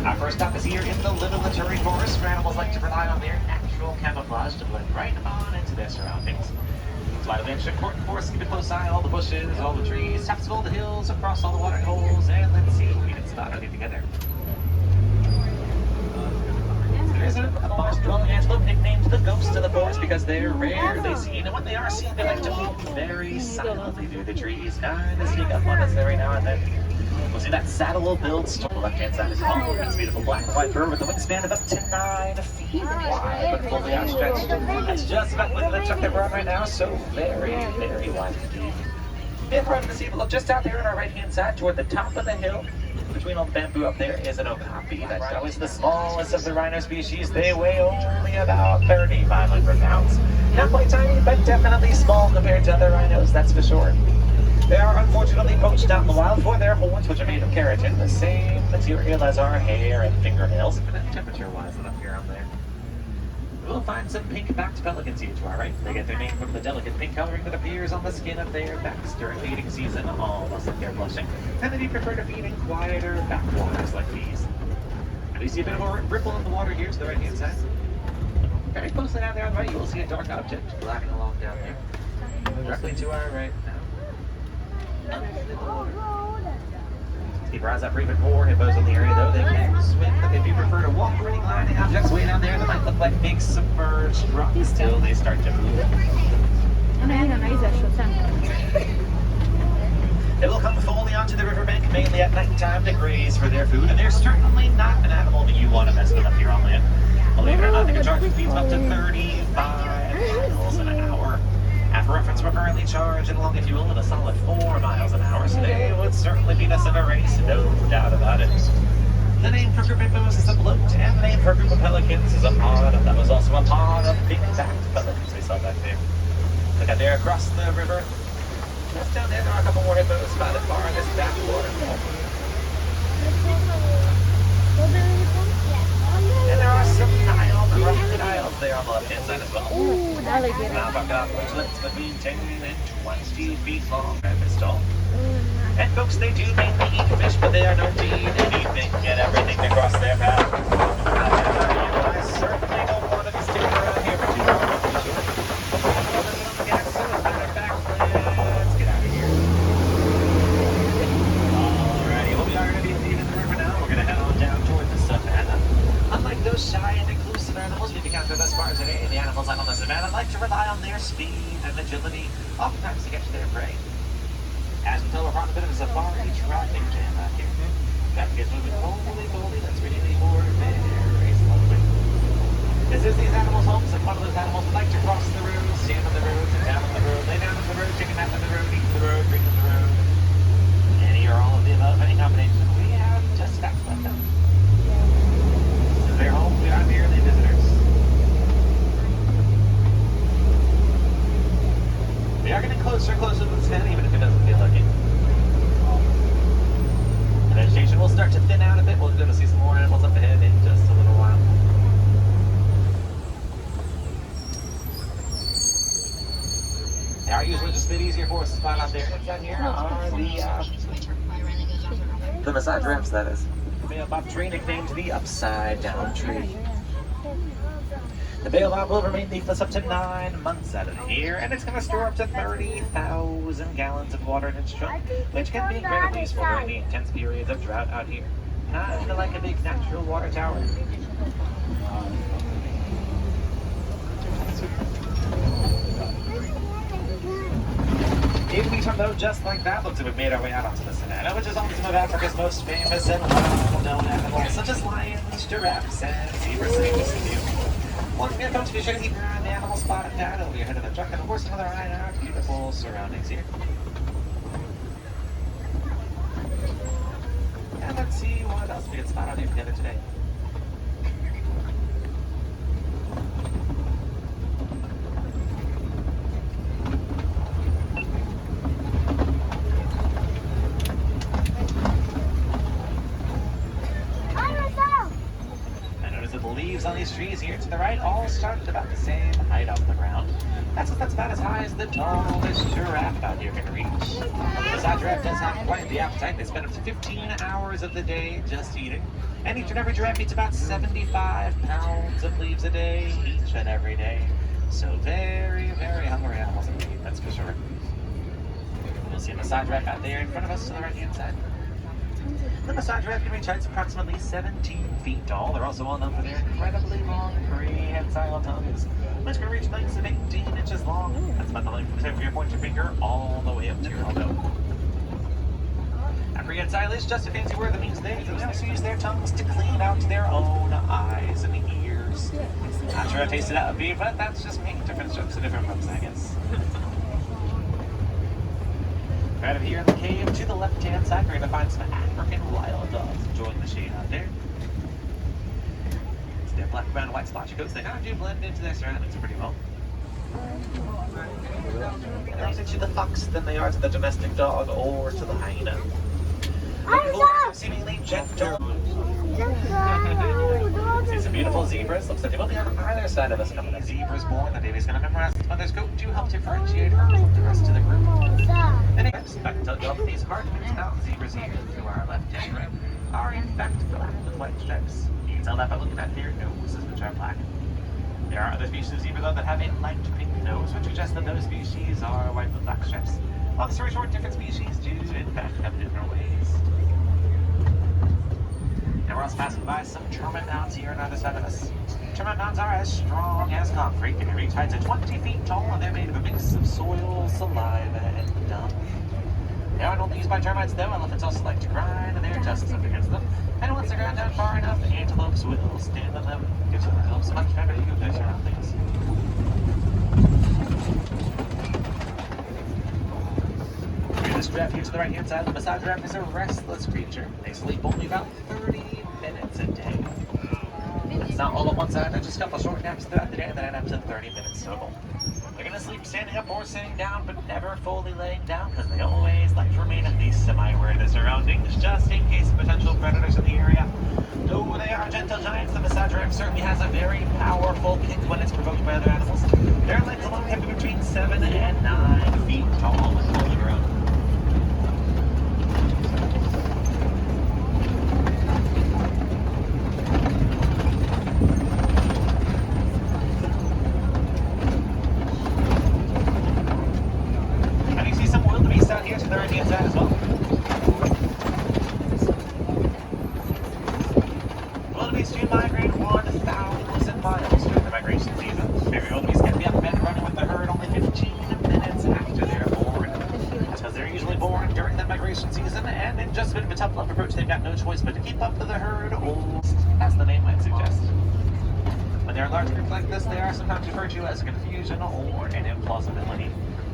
Our first stop is here in the Little Literary Forest, where animals like to rely on their natural camouflage to blend right on into their surroundings. It's vitally important for us to keep a close eye on all the bushes, all the trees, tops of all the hills, across all the watering holes, and let's see if we can spot anything together. There is a marsh-dwelling antelope nicknamed the ghost of the forest because they're rarely seen, and when they are seen, they like to move very silently through the trees, kind of sneak up on us every now and then. We'll see that saddle-billed stork on the left-hand side is home. It's a beautiful black and white bird with a wingspan of up to 9 feet wide, but fully outstretched. That's just about the truck that we're on right now, so very, very wide indeed. If we're able to see, we'll look just out there on our right-hand side toward the top of the hill. Between all the bamboo up there is an okapi. That rhino is the smallest of the rhino species. They weigh only about 3,500 pounds. Not quite tiny, but definitely small compared to other rhinos, that's for sure. They are unfortunately poached out in the wild for their horns, which are made of keratin, the same material as our hair and fingernails. Temperature-wise, up here on there. We'll find some pink-backed pelicans here to our right. They get their name from the delicate pink coloring that appears on the skin of their backs during the eating season, almost like they're blushing. And they do prefer to feed in quieter backwaters like these. And we see a bit of a ripple in the water here to the right-hand side. Very closely down there on the right, you will see a dark object gliding along down there. Directly to our right now. Keep your eyes up for even more hippos in the area, though. They can swim, but if you prefer to walk or any gliding objects way down there that might look like big submerged rocks till they start to move. They will come fully onto the riverbank, mainly at nighttime, to graze for their food, and they're certainly not an animal that you want to mess with up here on land. Believe it or not, they can charge you fees up to 35 miles an hour. And for reference, we're currently charging along, if you will, at a solid 4 miles an hour, so they would certainly beat us in a race, no doubt about it. The name for group of hippos is a bloat, and the name for a group of pelicans is a pod, and that was also a pod of pink-backed pelicans we saw back there. Look out there across the river. Just down there, there are a couple more hippos by the farthest back waterfall. And there are some Nile crocodiles there on the left-hand side as well. Ooh, alligator. Crocodiles between 10 and 20 feet long and this tall. And folks, they do mainly eat fish, but they are known to eat anything and everything that crosses their path. I certainly don't want to be sticking around here for too long, to be sure. So as a matter of fact, let's get out of here. Alrighty, well, we are going to be leaving the river now. We're going to head on down toward the savannah. Unlike those shy and inclusive animals we've encountered thus far today, the animals out on the savannah like to rely on their speed and agility, oftentimes to catch their prey. As we tell, we're on a bit of a safari traffic jam out here. Traffic is moving slowly, that's really more very slowly. This is these animals' homes, and one of those animals like to cross the road, stand on the road, sit down on the road, lay down on the road, take a nap on the road, eat on the road, drink on the road. Any or all of the above, any combination, we have just facts like that. Their home, we are merely visitors. We are getting closer and closer to the sun, even if it doesn't feel like it. The vegetation will start to thin out a bit. We'll go to see some more animals up ahead in just a little while. They are usually just a bit easier for us to spot out there. Down here are the massage ramps, that is. Baobab tree nicknamed the Upside Down Tree. The baobab will remain leafless up to 9 months out of the year, and it's going to store up to 30,000 gallons of water in its trunk, which can be incredibly useful during the intense periods of drought out here. Kind of like a big natural water tower. If we turn though just like that, looks like we've made our way out onto the savannah, which is home to some of Africa's most famous and well-known animals, such as lions, giraffes, and zebras, to just a few. Once again, folks, be sure to keep your eye on the animal spot and data over your head of the truck, and of course another eye on our beautiful surroundings here. And let's see what else we can spot out here together today. leaves on these trees here to the right all start at about the same height off the ground. That's about as high as the tallest giraffe out here can reach. The side giraffe does have quite the appetite. They spend up to 15 hours of the day just eating. And each and every giraffe eats about 75 pounds of leaves a day, each and every day. So very, very hungry animals indeed, that's for sure. You'll see a massage rack out there in front of us to the right-hand side. The massage rack can reach heights approximately 17 feet tall. They're also well known for their incredibly long prehensile tongues, which can reach lengths of 18 inches long. That's about the length of the tip of your pointer finger all the way up to your elbow. A prehensile is just a fancy word that means they also use their tongues to clean out their own eyes and ears. Not sure I tasted out of beef, but that's just me. Different strokes for different folks, I guess. Right over here in the cave to the left-hand side, we're going to find some African wild dogs enjoying the shade out there. It's their black, brown, and white splotchy coats. They kind of do blend into their surroundings pretty well. They're closer to the fox than they are to the domestic dog or to the hyena. Seemingly gentle. See some beautiful zebras. Looks like they will be on either side of us. A couple of zebras born. The baby's going to memorize its mother's coat to help differentiate her from the rest of the group. Anyways, I can tell you all that these hard-nosed mountain zebras here to our left and right are in fact black with white stripes. You can tell that by looking at their noses, which are black. There are other species of zebra though that have a light pink nose, which suggests that those species are white with black stripes. Long story short, different species do in fact have different ways. And we're also passing by some termite mounds here on either side of us. Termite mounds are as strong as concrete. They can reach heights of 20 feet tall, and they're made of a mix of soil, saliva, and dung. They aren't only used by termites though. Elephants also like to grind their tusks up against them. And once they're ground down far enough, the antelopes will stand on them. Gives themselves a much better view of their surroundings. This giraffe here to the right-hand side, the massage giraffe is a restless creature. They sleep only about 30 minutes a day. It's not all at one side, just a couple of short naps throughout the day, and then up to 30 minutes total. They're going to sleep standing up or sitting down, but never fully laying down, because they always like to remain at least semi-aware of their surroundings, just in case of potential predators in the area. Though they are gentle giants, the massage giraffe certainly has a very powerful kick when it's provoked by other animals. Their legs alone can be between 7 and 9 feet tall when fully grown. Season, and in just a bit of a tough love approach, they've got no choice but to keep up with the herd, or as the name might suggest. When they're in large groups like this, they are sometimes referred to as a confusion or an implausibility.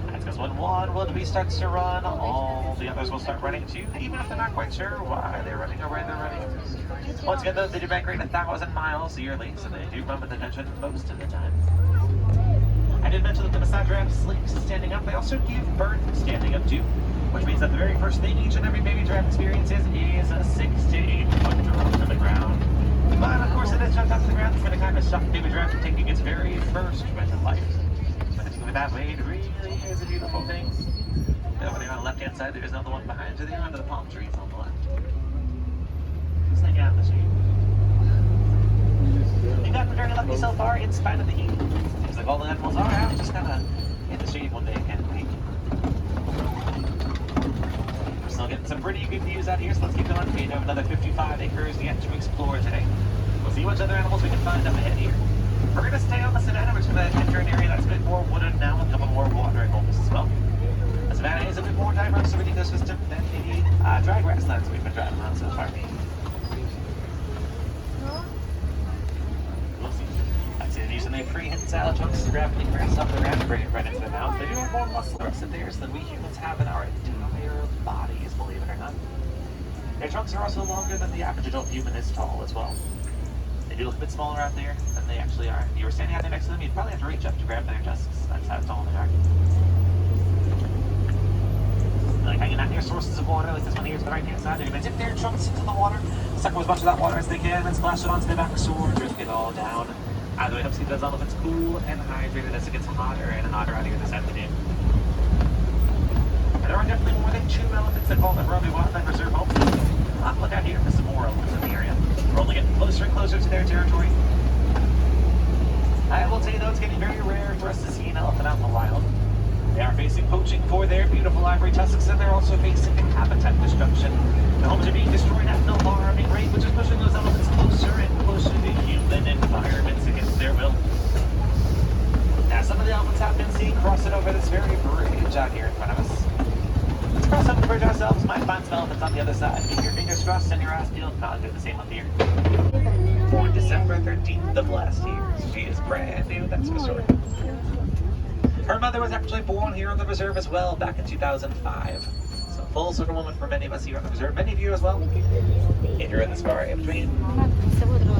That's because when one wildebeest starts to run, all the others will start running too, even if they're not quite sure why they're running or where they're running. Once again, though, they do migrate 1,000 miles yearly, so they do run with attention most of the time. I did mention that the massage giraffe sleeps standing up. They also give birth standing up too, which means that the very first thing each and every baby giraffe experiences is a 6 to 8 foot drop to the ground. But of course, it is jumped up to the ground. It's going to kind of shock baby giraffe from taking its very first breath of life. But if you look at that way, it really is a beautiful thing. Over there on the left-hand side, there's another one behind you there under the palm trees on the left. Just hang out in the shade. You've gotten very lucky so far in spite of the heat. Seems like all the animals are out just kind of in the shade one day again. We're still getting some pretty good views out here, so let's keep going. We have another 55 acres yet to explore today. We'll see which other animals we can find up ahead here. We're going to stay on the savanna. We're just going to enter an area that's a bit more wooded now with a couple more watering holes as well. The savanna is a bit more diverse of an ecosystem than the dry grasslands we've been driving around so far. Using their prehensile trunks to grab the grass off the ground and bring it right into their mouth. They do have more muscle in theirs than we humans have in our entire bodies, believe it or not. Their trunks are also longer than the average adult human is tall as well. They do look a bit smaller out there than they actually are. If you were standing out there next to them, you'd probably have to reach up to grab their tusks. That's how tall they are. Like hanging out near sources of water, like this one here to the right-hand side, they're going to dip their trunks into the water, suck up as much of that water as they can and splash it onto their backs or drink it all down. Either way, helps keep those elephants cool and hydrated as it gets hotter and hotter out here this afternoon. And there are definitely more than 2 elephants that call the Harambe Wildlife Reserve home. I'll have to look out here for some more elephants in the area. We're only getting closer and closer to their territory. I will tell you though, it's getting very rare for us to see an elephant out in the wild. They are facing poaching for their beautiful ivory tusks, and they're also facing habitat destruction. The homes are being destroyed at an alarming rate, which is pushing those elephants closer and closer to human environments against their will. Now, some of the elephants have been seen crossing over this very bridge out here in front of us. Let's cross over the bridge ourselves. Might find some elephants on the other side. Keep your fingers crossed and your eyes peeled. I'll do the same up here. Born December 13th of last year. She is brand new, that's for sure. Her mother was actually born here on the reserve as well, back in 2005. So full circle moment for many of us here on the reserve, many of you as well. If you're in this far in between,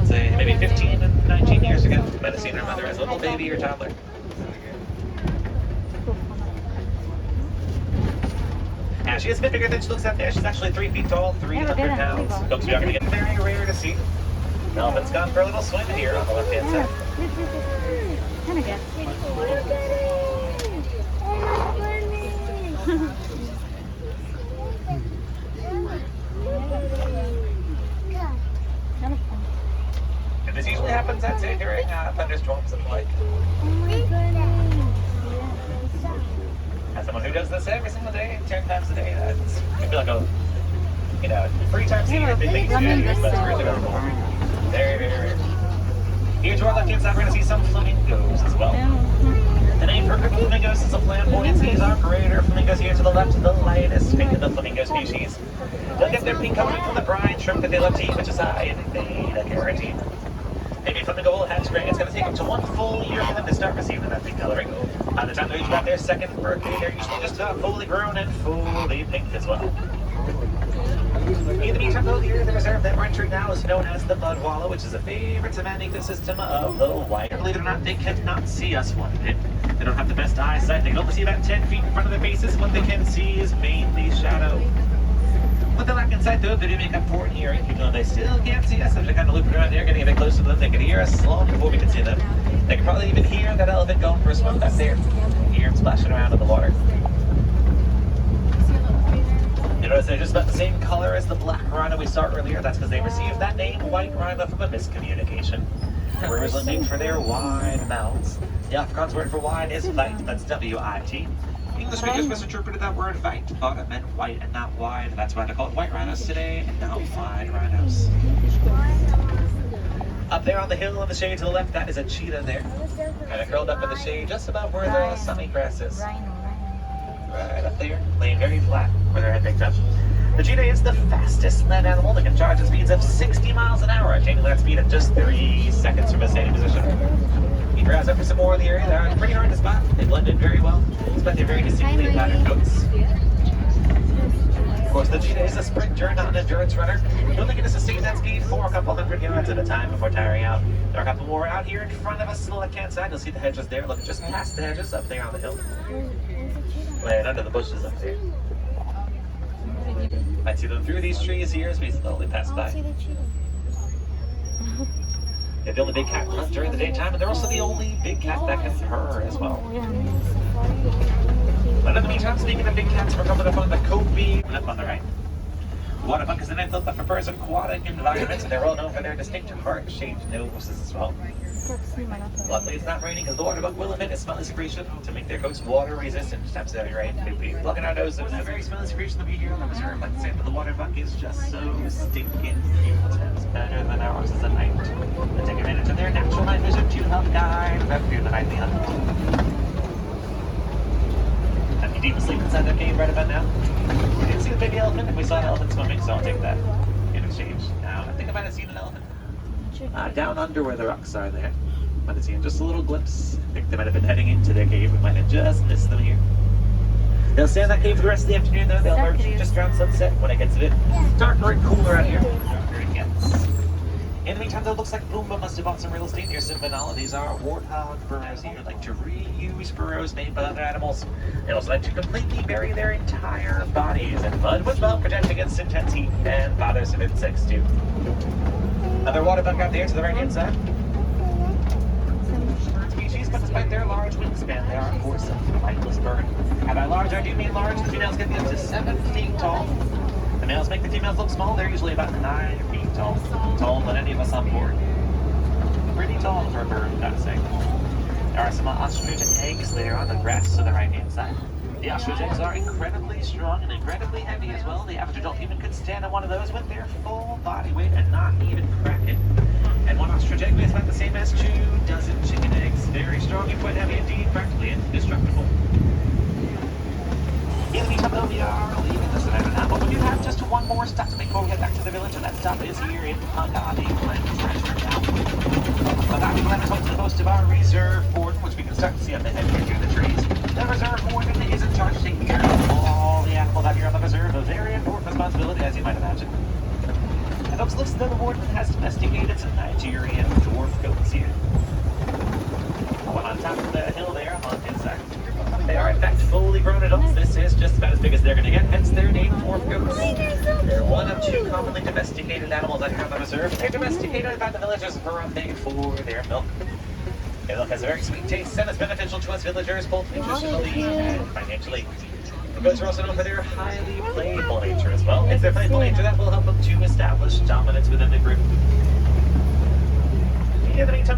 say maybe 15 and 19 years ago, you might have seen her mother as a little baby or toddler. Now she is a bit bigger than she looks out there. She's actually 3 feet tall, 300 pounds. Folks, we are going to get very rare to see. The elephant's gone for a little swim here on the left-hand side. And this usually happens, I'd say, during thunderstorms and the like. As someone who does this every single day, 10 times a day, that's I feel like a, 3 times a year, they think it's good, but it's really very boring. Very, very rare. Here to our left-hand side, we're going to see some flamingos as well. The name for flamingos is a flamboyant. These are greater flamingos here to the left, the lightest pink of the flamingo species. They'll get their pink coloring from the brine shrimp that they love to eat, which is high in beta-carotene. Maybe a flamingo will hatch gray. It's going to take up to 1 full year for them to start receiving that pink coloring. By the time they reach about their 2nd birthday, they're usually just about fully grown and fully pink as well. In the meantime, though, the area of the reserve that we're entering now is known as the mud wallow, which is a favorite semantic ecosystem of the white. Believe it or not, they cannot see us one bit. They don't have the best eyesight. They can only see about 10 feet in front of their faces. What they can see is mainly shadow. With the lack of sight, though, they do make up for in hearing, even though they still can't see us. So they're kind of looping around here, getting a bit closer to them. They can hear us long before we can see them. They can probably even hear that elephant going for a swim back there. Hear him splashing around in the water. You notice they're just about the same color as the black rhino we saw earlier. That's because they received that name, white rhino, from a miscommunication. They were originally named for their wide mouths. The Afrikaans word for wide is white, that's W-I-T. English speakers misinterpreted that word white, thought it meant white and not wide. That's why they're called white rhinos today and not wide rhinos. Up there on the hill in the shade to the left, that is a cheetah there. Kind of curled up in the shade just above where the sunny grass is. Right up there, laying very flat where their head picked up. The cheetah is the fastest land animal that can charge at speeds of 60 miles an hour, attaining that speed in just 3 seconds from a standing position. Keep your eyes up for some more in the area. They're pretty hard to spot. They blend in very well, despite their very distinctly patterned coats. Of course, the cheetah is a sprinter, not an endurance runner. You'll only get to sustain that speed for a couple hundred yards at a time before tiring out. There are a couple more out here in front of us to the left-hand side. You'll see the hedges there. Look just past the hedges up there on the hill. Right under the bushes up there. Might see them through these trees here as we slowly pass by. They're the only big cat hunt during the daytime, and they're also the only big cat that can purr as well. But in the meantime, speaking of big cats, we're coming up on the Kobe up on the right. Waterbuck is an antelope that prefers aquatic environments, and they're well known for their distinct heart-shaped noses as well. Luckily, it's not raining because the waterbuck will emit a smelly secretion to make their coats water-resistant to times of heavy rain. We'd be plugging our noses with a very smelly secretion that we hear on the reserve. Like I said, but the waterbuck is just so stinking cute. It's better than ours as a night. They take advantage of their natural night vision to help guide them through the nightly hunt. I'd be deep asleep inside their cave right about now. We didn't see the baby elephant, and we saw an elephant swimming, so I'll take that in exchange. Now, I think I might have seen an elephant. Down under where the rocks are there. Might have seen just a little glimpse. I think they might have been heading into their cave. We might have just missed them here. They'll stay in that cave for the rest of the afternoon, though. They'll emerge just around sunset when it gets a bit darker and cooler out here. In the meantime, though, it looks like Pumbaa must have bought some real estate near Simbinala. These are warthog burrows here, like to reuse burrows made by other animals. They also like to completely bury their entire bodies in mud, which will protect against intense heat and bother some insects too. Another water bug out there to the right-hand side. Species, but despite their large wingspan, they are, of course, a flightless bird. And by large, I do mean large. The females can be up to 7 feet tall. The males make the females look small. They're usually about 9 feet tall. Taller than any of us on board. Pretty tall for a bird, I've got to say. There are some ostrich eggs there on the grass to the right-hand side. The ostrich eggs are incredibly strong and incredibly heavy as well. The average adult human could stand on one of those with their full body weight and not even crack it. And one ostrich egg weighs about the same as 2 dozen chicken eggs. Very strong and quite heavy indeed, practically indestructible. In the meantime, though, we are leaving this event now, but we do have just one more stop to make before we get back to the village, and that stop is here in Pagani Glen Treasure Town. Pagani Glen is home to the most of our reserve warden, which we can start to see up ahead here through the trees. The reserve warden is in charge of taking care of all the animals out here on the reserve, a very important responsibility, as you might imagine. And folks, looks as though the warden has domesticated some Nigerian dwarf goats here. One on top of the hill there on his side. They are in fact fully grown adults. This is just about as big as they're going to get, hence their name, dwarf goats. They're one of 2 commonly domesticated animals out here on the reserve. They're domesticated by the villagers for a pig for their milk. Their milk has a very sweet taste and is beneficial to us villagers, both nutritionally and financially. The goats are also known for their highly playful nature as well. It's their playful nature that will help them to establish dominance within the group. In the meantime,